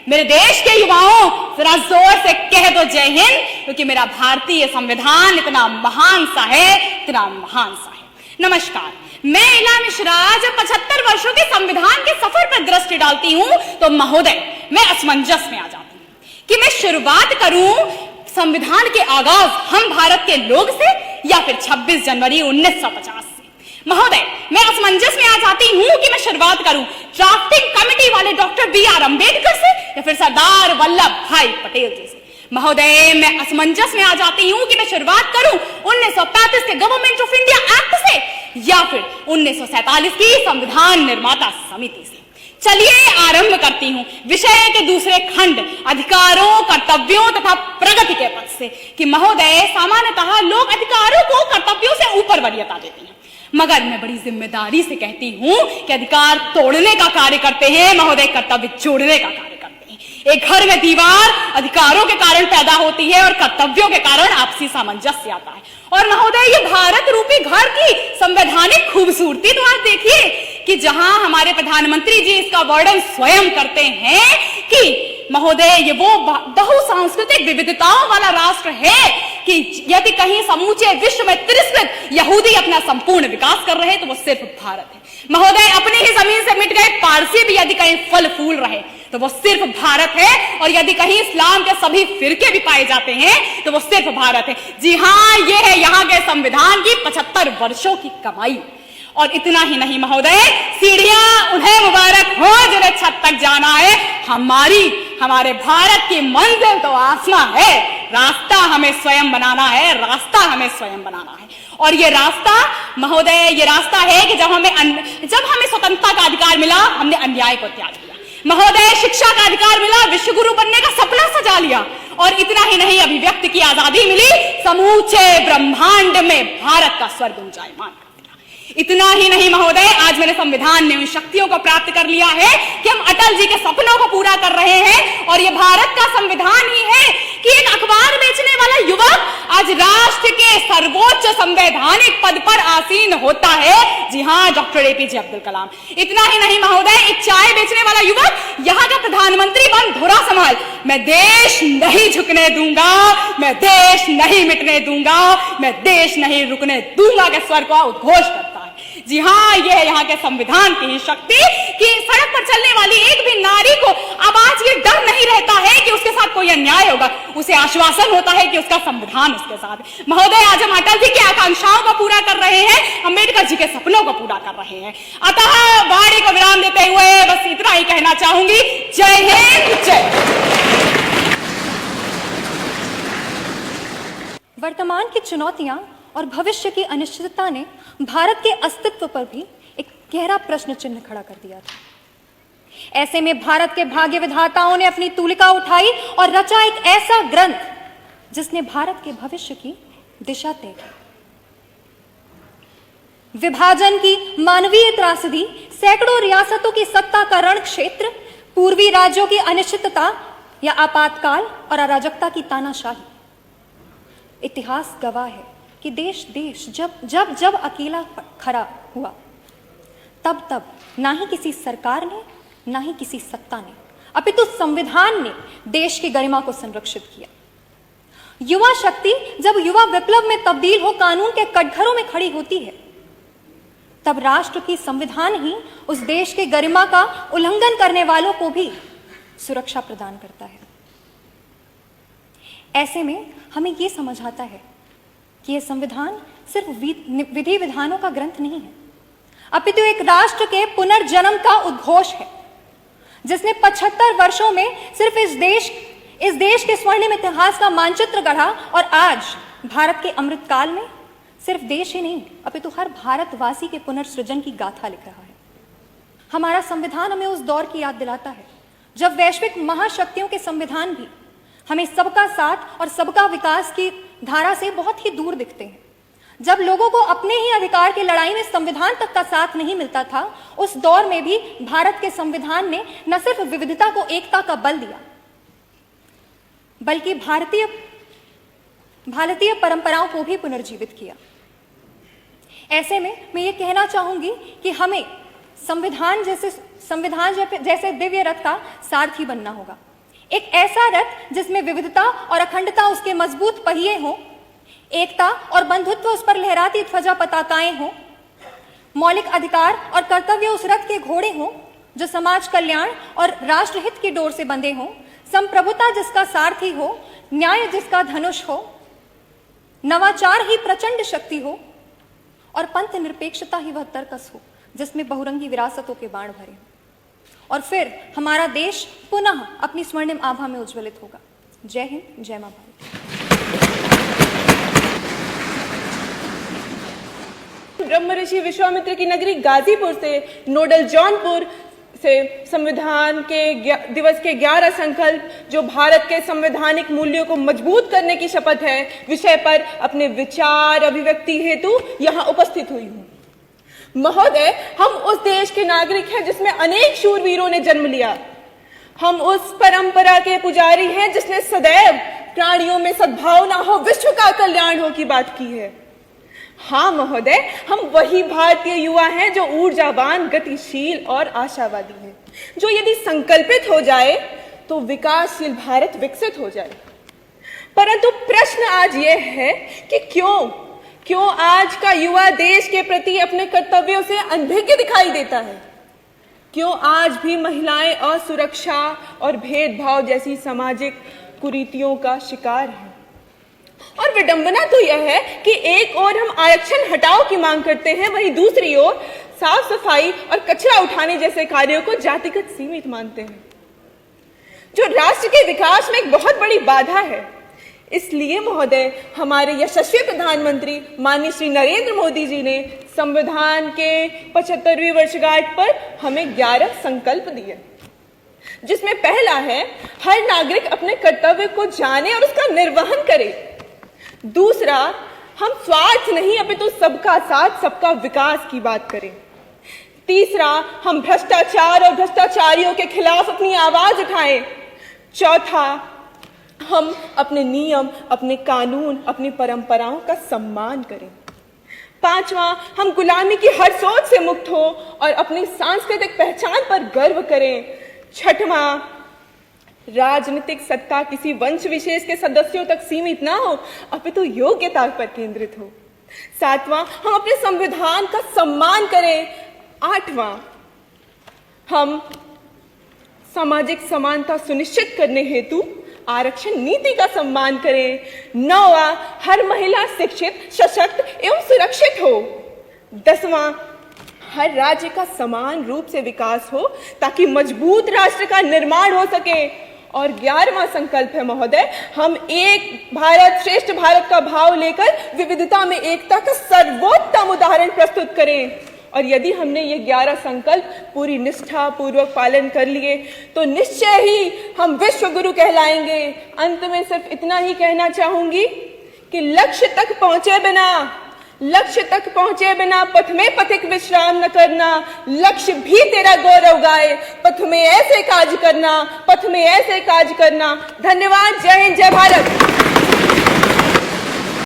मेरे देश के युवाओं, जरा जोर से कह दो जय हिंद, क्योंकि मेरा भारतीय संविधान इतना महान सा है, इतना महान सा है। नमस्कार, मैं इला मिश्रा। जब 75 वर्षों के संविधान के सफर पर दृष्टि डालती हूं तो महोदय मैं असमंजस में आ जाती हूं कि मैं शुरुआत करूं संविधान के आगाज हम भारत के लोग से या फिर 26 जनवरी 1950 से। महोदय मैं असमंजस में आ जाती हूं कि मैं शुरुआत करूं ड्राफ्टिंग कमेटी वाले डॉक्टर बी.आर. अंबेडकर से या फिर सरदार वल्लभ भाई पटेल जी से। महोदय मैं असमंजस में आ जाती हूं कि मैं शुरुआत करूं 1935 के गवर्नमेंट ऑफ इंडिया एक्ट से या फिर 1947 की संविधान निर्माता समिति से। चलिए आरंभ करती हूं विषय के दूसरे खंड अधिकारों, कर्तव्यों तथा प्रगति के पद से कि महोदय सामान्यतः लोग अधिकारों को कर्तव्यों से ऊपर वरीयता देते हैं, मगर मैं बड़ी जिम्मेदारी से कहती हूं कि अधिकार तोड़ने का कार्य करते हैं महोदय, कर्तव्य जोड़ने का कार्य करते हैं। एक घर में दीवार अधिकारों के कारण पैदा होती है और कर्तव्यों के कारण आपसी सामंजस्य आता है। और महोदय ये भारत रूपी घर की संवैधानिक खूबसूरती तो आप देखिए कि जहां हमारे प्रधानमंत्री जी इसका वर्णन स्वयं करते हैं कि महोदय ये वो बहुसांस्कृतिक विविधताओं वाला राष्ट्र है कि यदि कहीं समूचे विश्व में तिरस्कृत यहूदी अपना संपूर्ण विकास कर रहे हैं तो वो सिर्फ भारत है। महोदय अपनी ही जमीन से मिट गए पारसी भी यदि कहीं फल फूल रहे तो वो सिर्फ भारत है, और यदि कहीं इस्लाम के सभी फिरके भी पाए जाते हैं तो वो सिर्फ भारत है। जी हाँ, ये है यहाँ के संविधान की 75 वर्षों की कमाई। और इतना ही नहीं महोदय, सीढ़ियां उन्हें मुबारक हो जिन्हें छत तक जाना है। हमारे भारत की मंजिल तो आसमां है, रास्ता हमें स्वयं बनाना है, रास्ता हमें स्वयं बनाना है। और ये रास्ता महोदय, ये रास्ता है कि जब हमें स्वतंत्रता का अधिकार मिला हमने अन्याय को त्याग दिया। महोदय शिक्षा का अधिकार मिला, विश्वगुरु बनने का सपना सजा लिया। और इतना ही नहीं, अभिव्यक्ति की आजादी मिली, समूचे ब्रह्मांड में भारत का स्वर गुंजायमान। इतना ही नहीं महोदय, आज मेरे संविधान ने उन शक्तियों को प्राप्त कर लिया है कि हम अटल जी के सपनों को पूरा कर रहे हैं। और ये भारत का संविधान ही है कि एक अखबार बेचने वाला युवक आज राष्ट्र के सर्वोच्च संवैधानिक पद पर आसीन होता है। जी हाँ, डॉक्टर एपीजे अब्दुल कलाम। इतना ही नहीं महोदय, एक चाय बेचने वाला युवक यहाँ का प्रधानमंत्री बन धुरा संभाल, मैं देश नहीं झुकने दूंगा, मैं देश नहीं मिटने दूंगा, मैं देश नहीं रुकने दूंगा के स्वर को उद्घोष करता है। जी हाँ, यह है यहाँ के संविधान की ही शक्ति कि सड़क पर चलने वाली एक भी नारी को अब आज ये डर नहीं रहता है कि उसके साथ कोई अन्याय होगा, उसे आश्वासन होता है कि उसका संविधान उसके साथ है। महोदय आज हम अटल जी की आकांक्षाओं को पूरा कर रहे हैं, अंबेडकर जी के सपनों को पूरा कर रहे हैं। अतः वाणी को विराम देते हुए बस इतना ही कहना चाहूंगी, जय हिंद, जय। वर्तमान की चुनौतियां और भविष्य की अनिश्चितता ने भारत के अस्तित्व पर भी एक गहरा प्रश्न चिन्ह खड़ा कर दिया था। ऐसे में भारत के भाग्य विधाताओं ने अपनी तूलिका उठाई और रचा एक ऐसा ग्रंथ जिसने भारत के भविष्य की दिशा तय की। विभाजन की मानवीय त्रासदी, सैकड़ों रियासतों की सत्ता का रण क्षेत्र, पूर्वी राज्यों की अनिश्चितता या आपातकाल और अराजकता की तानाशाही। इतिहास गवाह है कि देश जब अकेला खड़ा हुआ तब ना ही किसी सरकार ने, ना ही किसी सत्ता ने, अपितु संविधान ने देश की गरिमा को संरक्षित किया। युवा शक्ति जब युवा विप्लव में तब्दील हो कानून के कटघरों में खड़ी होती है, तब राष्ट्र की संविधान ही उस देश के गरिमा का उल्लंघन करने वालों को भी सुरक्षा प्रदान करता है। ऐसे में हमें यह समझ आता है कि यह संविधान सिर्फ विधि विधानों का ग्रंथ नहीं है, अपितु एक राष्ट्र के पुनर्जन्म का उद्घोष है, जिसने 75 वर्षों में सिर्फ इस देश के स्वर्णिम इतिहास का मानचित्र गढ़ा और आज भारत के अमृतकाल में सिर्फ देश ही नहीं अपितु हर भारतवासी के पुनर्सृजन की गाथा लिख रहा है। हमारा संविधान हमें उस दौर की याद दिलाता है जब वैश्विक महाशक्तियों के संविधान भी हमें सबका साथ और सबका विकास की धारा से बहुत ही दूर दिखते हैं। जब लोगों को अपने ही अधिकार की लड़ाई में संविधान तक का साथ नहीं मिलता था, उस दौर में भी भारत के संविधान ने न सिर्फ विविधता को एकता का बल दिया, बल्कि भारतीय परंपराओं को भी पुनर्जीवित किया। ऐसे में मैं ये कहना चाहूंगी कि हमें संविधान जैसे दिव्य रथ का सारथी बनना होगा। एक ऐसा रथ जिसमें विविधता और अखंडता उसके मजबूत पहिए हों, एकता और बंधुत्व उस पर लहराती ध्वजा पताकाएं हों, मौलिक अधिकार और कर्तव्य उस रथ के घोड़े हों जो समाज कल्याण और राष्ट्रहित की डोर से बंधे हों, संप्रभुता जिसका सारथी हो, न्याय जिसका धनुष हो, नवाचार ही प्रचंड शक्ति हो और पंथ निरपेक्षता ही वह तर्कस हो जिसमें बहुरंगी विरासतों के बाण भरे हों। और फिर हमारा देश पुनः अपनी स्वर्णिम आभा में उज्ज्वलित होगा। जय हिंद, जय मां भारत। ब्रह्म ऋषि विश्वामित्र की नगरी गाजीपुर से नोडल जौनपुर से संविधान के दिवस के 11 संकल्प जो भारत के संवैधानिक मूल्यों को मजबूत करने की शपथ है विषय पर अपने विचार अभिव्यक्ति हेतु यहाँ उपस्थित हुई हूँ। महोदय, हम उस देश के नागरिक हैं जिसमें अनेक शूरवीरों ने जन्म लिया। हम उस परंपरा के पुजारी हैं जिसने सदैव प्राणियों में सद्भावना हो, विश्व का कल्याण हो की बात की है। हाँ महोदय, हम वही भारतीय युवा हैं जो ऊर्जावान, गतिशील और आशावादी हैं, जो यदि संकल्पित हो जाए तो विकासशील भारत विकसित हो जाए। परंतु प्रश्न आज यह है कि क्यों आज का युवा देश के प्रति अपने कर्तव्यों से अनभिज्ञ दिखाई देता है? क्यों आज भी महिलाएं असुरक्षा और भेदभाव जैसी सामाजिक कुरीतियों का शिकार हैं? और विडंबना तो यह है कि एक ओर हम आरक्षण हटाओ की मांग करते हैं, वहीं दूसरी ओर साफ सफाई और कचरा उठाने जैसे कार्यों को जातिगत सीमित मानते हैं, जो राष्ट्र के विकास में एक बहुत बड़ी बाधा है। इसलिए महोदय, हमारे यशस्वी प्रधानमंत्री माननीय श्री नरेंद्र मोदी जी ने संविधान के 75वीं वर्षगांठ पर हमें 11 संकल्प दिए, जिसमें पहला है हर नागरिक अपने कर्तव्य को जाने और उसका निर्वहन करे। दूसरा, हम स्वार्थ नहीं अपितु सबका साथ सबका विकास की बात करें। तीसरा, हम भ्रष्टाचार और भ्रष्टाचारियों के खिलाफ अपनी आवाज उठाएं। चौथा, हम अपने नियम, अपने कानून, अपनी परंपराओं का सम्मान करें। पांचवा, हम गुलामी की हर सोच से मुक्त हो और अपनी सांस्कृतिक पहचान पर गर्व करें। छठवां, राजनीतिक सत्ता किसी वंश विशेष के सदस्यों तक सीमित ना हो अपितु योग्यता पर केंद्रित हो। सातवां, हम अपने संविधान का सम्मान करें। आठवां, हम सामाजिक समानता सुनिश्चित करने हेतु आरक्षण नीति का सम्मान करें। नौवां, हर महिला शिक्षित, सशक्त एवं सुरक्षित हो। 10वां, हर राज्य का समान रूप से विकास हो ताकि मजबूत राष्ट्र का निर्माण हो सके। और 11वां संकल्प है महोदय, हम एक भारत श्रेष्ठ भारत का भाव लेकर विविधता में एकता का सर्वोत्तम उदाहरण प्रस्तुत करें। और यदि हमने ये 11 संकल्प पूरी निष्ठा पूर्वक पालन कर लिए तो निश्चय ही हम विश्व गुरु कहलाएंगे। अंत में सिर्फ इतना ही कहना चाहूंगी कि लक्ष्य तक पहुंचे बिना पथ में पथिक विश्राम न करना। लक्ष्य भी तेरा गौरव गाए, पथ में ऐसे काज करना। धन्यवाद। जय हिंद, जय भारत।